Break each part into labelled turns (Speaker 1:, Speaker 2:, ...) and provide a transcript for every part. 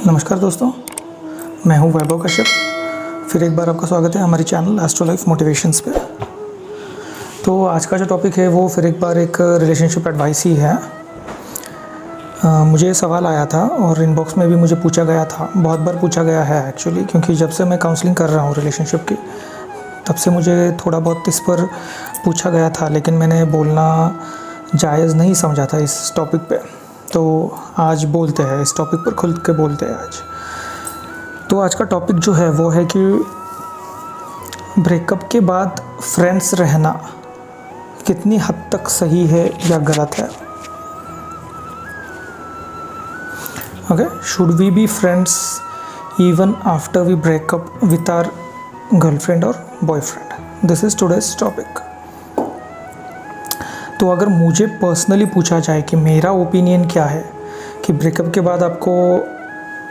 Speaker 1: नमस्कार दोस्तों, मैं हूं वैभव कश्यप। फिर एक बार आपका स्वागत है हमारी चैनल एस्ट्रो लाइफ मोटिवेशंस पे। तो आज का जो टॉपिक है वो फिर एक बार एक रिलेशनशिप एडवाइस ही है। मुझे सवाल आया था और इनबॉक्स में भी मुझे पूछा गया था, बहुत बार पूछा गया है एक्चुअली, क्योंकि जब से मैं काउंसलिंग कर रहा हूँ रिलेशनशिप की तब से मुझे थोड़ा बहुत इस पर पूछा गया था, लेकिन मैंने बोलना जायज़ नहीं समझा था इस टॉपिक पे। तो आज बोलते हैं इस टॉपिक पर, खुल के बोलते हैं आज। तो आज का टॉपिक जो है वो है कि ब्रेकअप के बाद फ्रेंड्स रहना कितनी हद तक सही है या गलत है। Okay, should we be friends even after we break up with our girlfriend और boyfriend? This is today's topic. तो अगर मुझे पर्सनली पूछा जाए कि मेरा ओपिनियन क्या है कि ब्रेकअप के बाद आपको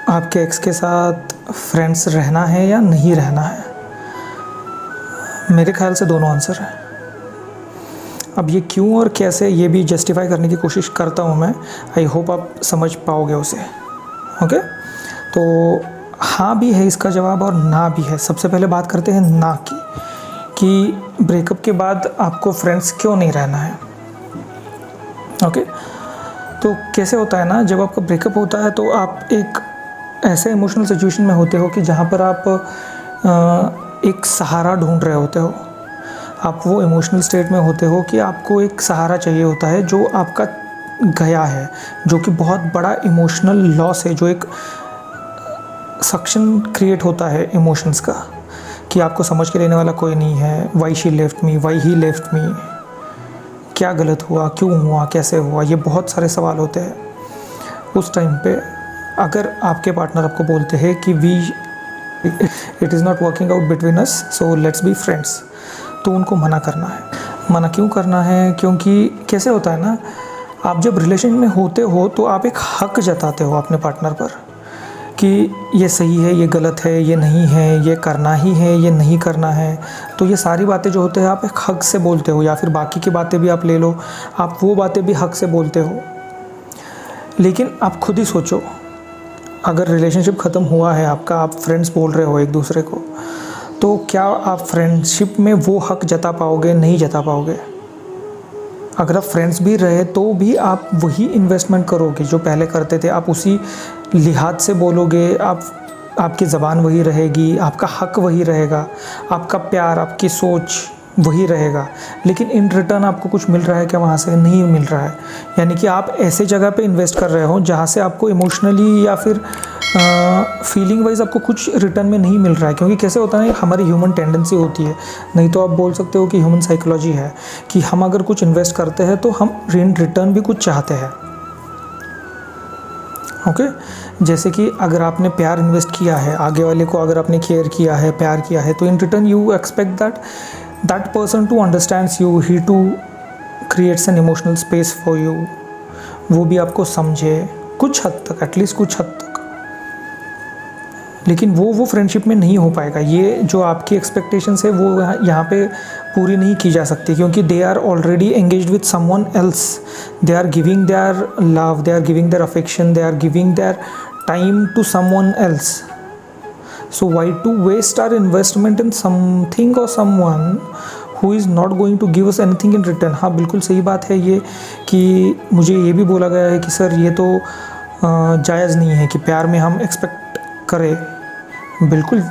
Speaker 1: आपके एक्स के साथ फ्रेंड्स रहना है या नहीं रहना है, मेरे ख्याल से दोनों आंसर है। अब ये क्यों और कैसे, ये भी जस्टिफाई करने की कोशिश करता हूँ मैं। आई होप आप समझ पाओगे उसे। ओके, तो हाँ भी है इसका जवाब और ना भी है। सबसे पहले बात करते हैं ना की, कि ब्रेकअप के बाद आपको फ्रेंड्स क्यों नहीं रहना है। ओके, तो कैसे होता है ना, जब आपका ब्रेकअप होता है तो आप एक ऐसे इमोशनल सिचुएशन में होते हो कि जहाँ पर आप एक सहारा ढूंढ रहे होते हो। आप वो इमोशनल स्टेट में होते हो कि आपको एक सहारा चाहिए होता है जो आपका गया है, जो कि बहुत बड़ा इमोशनल लॉस है, जो एक सक्शन क्रिएट होता है इमोशंस का, कि आपको समझ के लेने वाला कोई नहीं है। Why she left me, why he left me, क्या गलत हुआ, क्यों हुआ, कैसे हुआ, ये बहुत सारे सवाल होते हैं। उस टाइम पे अगर आपके पार्टनर आपको बोलते हैं कि it is not working out between us, so let's be friends, तो उनको मना करना है। मना क्यों करना है? क्योंकि कैसे होता है ना, आप जब रिलेशन में होते हो तो आप एक हक जताते हो अपने पार्टनर पर कि ये सही है, ये गलत है, ये नहीं है, ये करना ही है, ये नहीं करना है। तो ये सारी बातें जो होते हैं आप एक हक से बोलते हो, या फिर बाकी की बातें भी आप ले लो, आप वो बातें भी हक से बोलते हो। लेकिन आप खुद ही सोचो, अगर रिलेशनशिप ख़त्म हुआ है आपका, आप फ्रेंड्स बोल रहे हो एक दूसरे को, तो क्या आप फ्रेंडशिप में वो हक जता पाओगे? नहीं जता पाओगे। अगर आप फ्रेंड्स भी रहे तो भी आप वही इन्वेस्टमेंट करोगे जो पहले करते थे, आप उसी लिहाज से बोलोगे, आपकी ज़बान वही रहेगी, आपका हक वही रहेगा, आपका प्यार, आपकी सोच वही रहेगा। लेकिन इन रिटर्न आपको कुछ मिल रहा है क्या? वहाँ से नहीं मिल रहा है। यानी कि आप ऐसे जगह पे इन्वेस्ट कर रहे हो जहाँ से आपको इमोशनली या फिर फीलिंग वाइज आपको कुछ रिटर्न में नहीं मिल रहा है। क्योंकि कैसे होता है, हमारी ह्यूमन टेंडेंसी होती है, नहीं तो आप बोल सकते हो कि ह्यूमन साइकोलॉजी है, कि हम अगर कुछ इन्वेस्ट करते हैं तो हम इन रिटर्न भी कुछ चाहते हैं। ओके, जैसे कि अगर आपने प्यार इन्वेस्ट किया है, आगे वाले को अगर आपने केयर किया है, प्यार किया है, तो in return you expect that person to understands you, he to creates an emotional space for you, वो भी आपको समझे कुछ हद तक, एटलीस्ट कुछ हद तक। लेकिन वो फ्रेंडशिप में नहीं हो पाएगा। ये जो आपकी एक्सपेक्टेशंस है वो यहाँ पे पूरी नहीं की जा सकती, क्योंकि they are already engaged with someone else. They are giving their love, they are giving their affection, they are giving their time to someone else. So why to waste our investment in something और someone who is not going to give us anything in return. हाँ, बिल्कुल सही बात है ये, कि मुझे ये भी बोला गया है कि सर ये तो जायज़ नहीं है कि प्यार में हम एक्सपेक्ट करें। बिल्कुल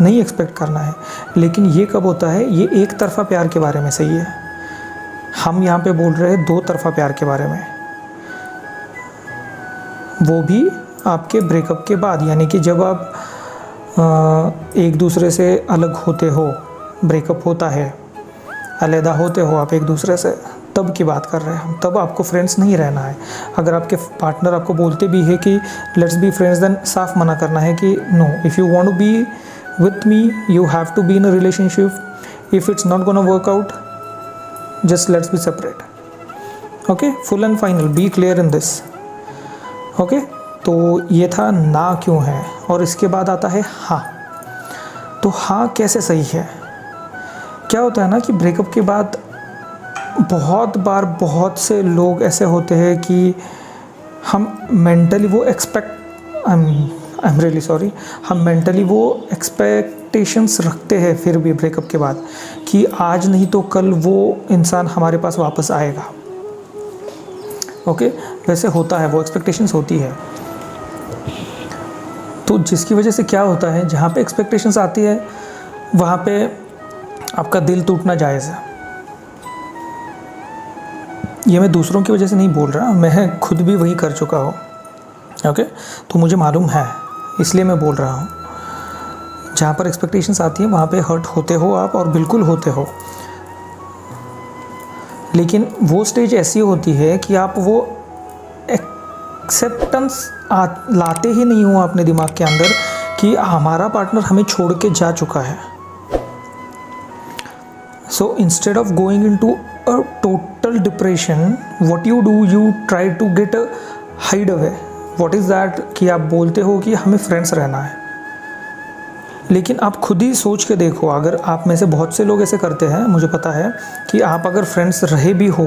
Speaker 1: नहीं एक्सपेक्ट करना है, लेकिन ये कब होता है? ये एक तरफ़ा प्यार के बारे में सही है। हम यहाँ पे बोल रहे हैं दो तरफ़ा प्यार के बारे में, वो भी आपके ब्रेकअप के बाद। यानी कि जब आप एक दूसरे से अलग होते हो, ब्रेकअप होता है, अलहदा होते हो आप एक दूसरे से, तब की बात कर रहे हैं हम। तब आपको फ्रेंड्स नहीं रहना है। अगर आपके पार्टनर आपको बोलते भी है कि लेट्स बी फ्रेंड्स, देन साफ मना करना है कि no, if you want to be with me you have to be in a relationship. If it's not gonna work out, just let's be separate. Okay, full and final, be clear in this. Okay, तो ये था ना क्यों है, और इसके बाद आता है हाँ। तो हाँ कैसे सही है? क्या होता है ना कि ब्रेकअप के बाद बहुत बार बहुत से लोग ऐसे होते हैं कि हम मेंटली वो expect I am really sorry, हम मेंटली वो एक्सपेक्टेशंस रखते हैं फिर भी ब्रेकअप के बाद कि आज नहीं तो कल वो इंसान हमारे पास वापस आएगा। ओके, वैसे होता है, वो एक्सपेक्टेशंस होती है। तो जिसकी वजह से क्या होता है, जहाँ पे एक्सपेक्टेशंस आती है वहाँ पे आपका दिल टूटना जायज़ है। ये मैं दूसरों की वजह से नहीं बोल रहा, मैं खुद भी वही कर चुका हूँ। ओके, तो मुझे मालूम है, इसलिए मैं बोल रहा हूँ। जहाँ पर एक्सपेक्टेशंस आती है वहाँ पे हर्ट होते हो आप, और बिल्कुल होते हो। लेकिन वो स्टेज ऐसी होती है कि आप वो एक्सेप्टेंस लाते ही नहीं हो अपने दिमाग के अंदर कि हमारा पार्टनर हमें छोड़ के जा चुका है। So instead of going into a total depression, what you do, you try to get a hide away. What is that, कि आप बोलते हो कि हमें फ्रेंड्स रहना है। लेकिन आप खुद ही सोच के देखो, अगर आप में से बहुत से लोग ऐसे करते हैं, मुझे पता है कि आप अगर फ्रेंड्स रहे भी हो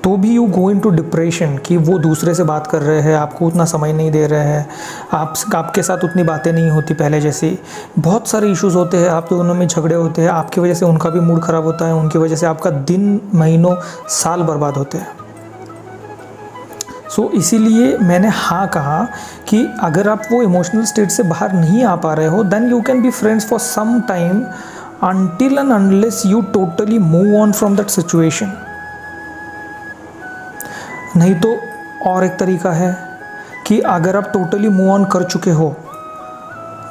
Speaker 1: तो भी यू गो इनटू डिप्रेशन कि वो दूसरे से बात कर रहे हैं, आपको उतना समय नहीं दे रहे हैं, आपके साथ उतनी बातें नहीं होती पहले जैसी, बहुत सारे इश्यूज़ होते हैं, आप दोनों में झगड़े होते हैं, आपकी वजह से उनका भी मूड ख़राब होता है, उनकी वजह से आपका दिन, महीनों, साल बर्बाद होते हैं। सो इसीलिए मैंने हाँ कहा कि अगर आप वो इमोशनल स्टेट से बाहर नहीं आ पा रहे हो, then you can be friends for some time until and unless you totally move on from that situation। नहीं तो और एक तरीका है कि अगर आप टोटली मूव ऑन कर चुके हो,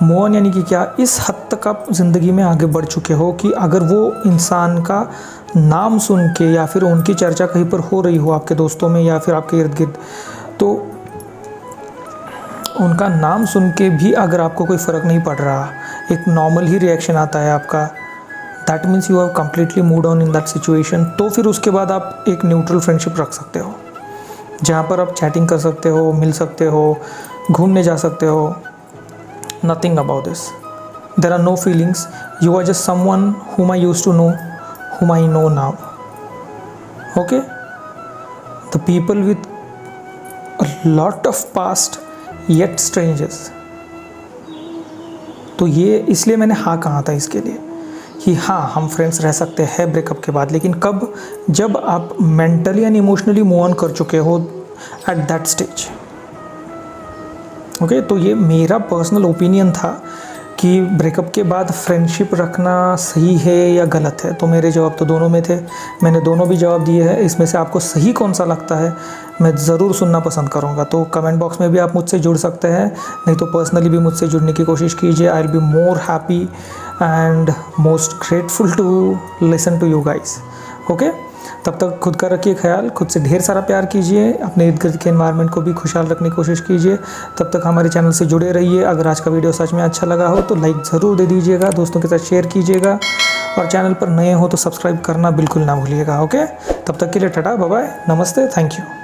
Speaker 1: मूव ऑन यानी कि क्या, इस हद तक आप ज़िंदगी में आगे बढ़ चुके हो कि अगर वो इंसान का नाम सुन के या फिर उनकी चर्चा कहीं पर हो रही हो आपके दोस्तों में या फिर आपके इर्द गिर्द, तो उनका नाम सुन के भी अगर आपको कोई फ़र्क नहीं पड़ रहा, एक नॉर्मल ही रिएक्शन आता है आपका, that means you have completely mood on in that situation. तो फिर उसके बाद आप एक न्यूट्रल फ्रेंडशिप रख सकते हो, जहाँ पर आप चैटिंग कर सकते हो, मिल सकते हो, घूमने जा सकते हो। Nothing about this, there are no feelings, you are just someone whom I used to know, whom I know now। Okay, the people with a lot of past yet strangers। तो ये इसलिए मैंने हाँ कहा था इसके लिए कि हाँ, हम फ्रेंड्स रह सकते हैं ब्रेकअप के बाद, लेकिन कब, जब आप mentally and emotionally move on कर चुके हो एट दैट स्टेज। ओके, तो ये मेरा पर्सनल ओपिनियन था कि ब्रेकअप के बाद फ्रेंडशिप रखना सही है या गलत है। तो मेरे जवाब तो दोनों में थे, मैंने दोनों भी जवाब दिए हैं। इसमें से आपको सही कौन सा लगता है मैं ज़रूर सुनना पसंद करूँगा। तो कमेंट बॉक्स में भी आप मुझसे जुड़ सकते हैं, नहीं तो पर्सनली भी मुझसे जुड़ने की कोशिश कीजिए। I will be more happy and most grateful to listen to you guys. Okay, तब तक खुद का रखिए ख्याल, खुद से ढेर सारा प्यार कीजिए, अपने इर्द गिर्द के एनवायरनमेंट को भी खुशहाल रखने की कोशिश कीजिए। तब तक हमारे चैनल से जुड़े रहिए। अगर आज का वीडियो सच में अच्छा लगा हो तो लाइक ज़रूर दे दीजिएगा, दोस्तों के साथ शेयर कीजिएगा, और चैनल पर नए हो तो सब्सक्राइब करना बिल्कुल ना भूलिएगा। ओके, तब तक के लिए टाटा, बाय बाय, नमस्ते, थैंक यू।